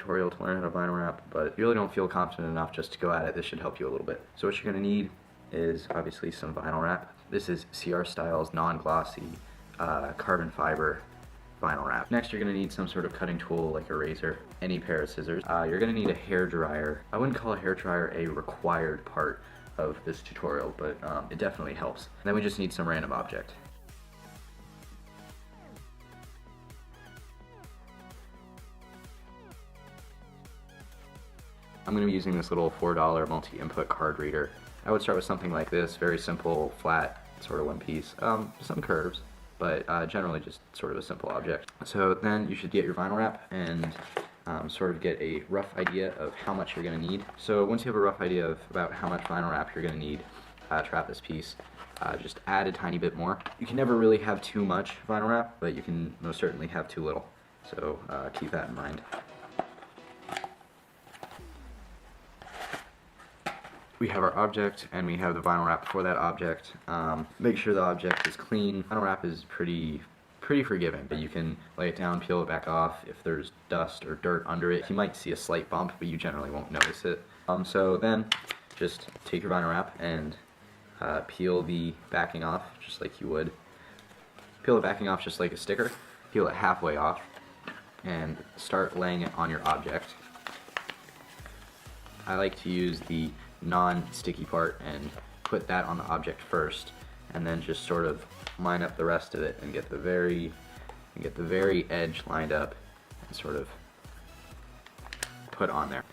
tutorial to learn how to vinyl wrap, but if you really don't feel confident enough just to go at it, this should help you a little bit. So what you're going to need is obviously some vinyl wrap. This is CR Styles non-glossy carbon fiber vinyl wrap. Next, you're going to need some sort of cutting tool like a razor, any pair of scissors. You're going to need a hair dryer. I wouldn't call a hair dryer a required part of this tutorial, but it definitely helps. And then we just need some random object. I'm going to be using this little $4 multi-input card reader. I would start with something like this, very simple, flat, sort of one piece. Some curves, but generally just sort of a simple object. So then you should get your vinyl wrap and sort of get a rough idea of how much you're going to need. So once you have a rough idea of about how much vinyl wrap you're going to need to wrap this piece, just add a tiny bit more. You can never really have too much vinyl wrap, but you can most certainly have too little. So keep that in mind. We have our object and we have the vinyl wrap for that object. Make sure the object is clean. Vinyl wrap is pretty forgiving, but you can lay it down, peel it back off. If there's dust or dirt under it, you might see a slight bump, but you generally won't notice it. So then just take your vinyl wrap and peel the backing off just like you would. Peel the backing off just like a sticker. Peel it halfway off and start laying it on your object. I like to use the non-sticky part and put that on the object first, and then just sort of line up the rest of it and get the very edge lined up and sort of put on there.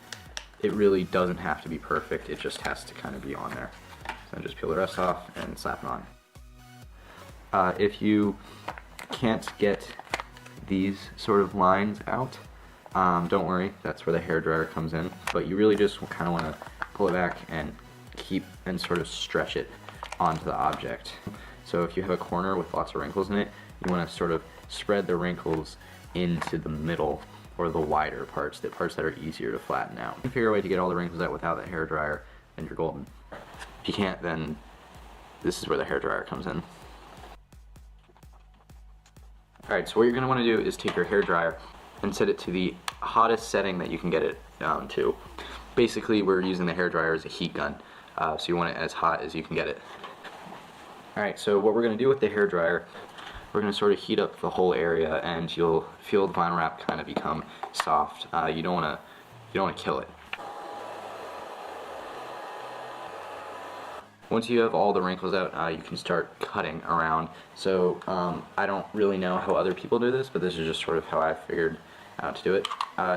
It really doesn't have to be perfect, it just has to kind of be on there. So just peel the rest off and slap it on. If you can't get these sort of lines out, don't worry, that's where the hairdryer comes in, but you really just kind of want to pull it back and keep and sort of stretch it onto the object. So if you have a corner with lots of wrinkles in it, you want to sort of spread the wrinkles into the middle or the wider parts, the parts that are easier to flatten out. If you figure a way to get all the wrinkles out without the hairdryer, then you're golden. If you can't, then this is where the hairdryer comes in. Alright, so what you're going to want to do is take your hairdryer and set it to the hottest setting that you can get it down to. Basically, we're using the hairdryer as a heat gun, so you want it as hot as you can get it. Alright, so what we're going to do with the hairdryer, we're going to sort of heat up the whole area, and you'll feel the vinyl wrap kind of become soft. You don't want to kill it. Once you have all the wrinkles out, you can start cutting around. So I don't really know how other people do this, but this is just sort of how I figured out to do it.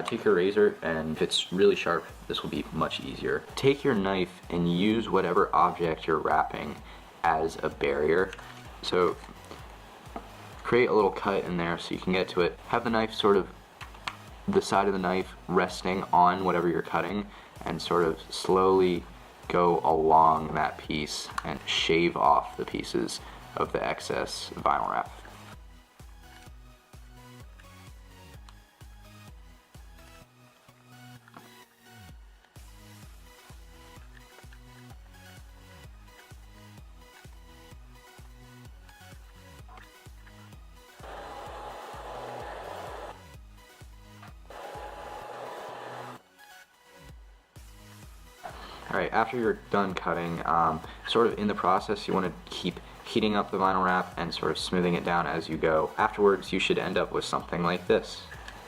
Take your razor, and if it's really sharp, this will be much easier. Take your knife and use whatever object you're wrapping as a barrier. So create a little cut in there so you can get to it. Have the knife sort of, the side of the knife resting on whatever you're cutting, and sort of slowly go along that piece and shave off the pieces of the excess vinyl wrap. Alright, after you're done cutting, sort of in the process you want to keep heating up the vinyl wrap and sort of smoothing it down as you go. Afterwards you should end up with something like this.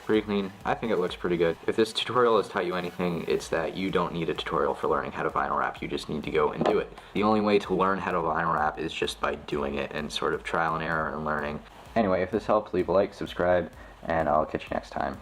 Pretty clean. I think it looks pretty good. If this tutorial has taught you anything, it's that you don't need a tutorial for learning how to vinyl wrap, you just need to go and do it. The only way to learn how to vinyl wrap is just by doing it and sort of trial and error and learning. Anyway, if this helped, leave a like, subscribe, and I'll catch you next time.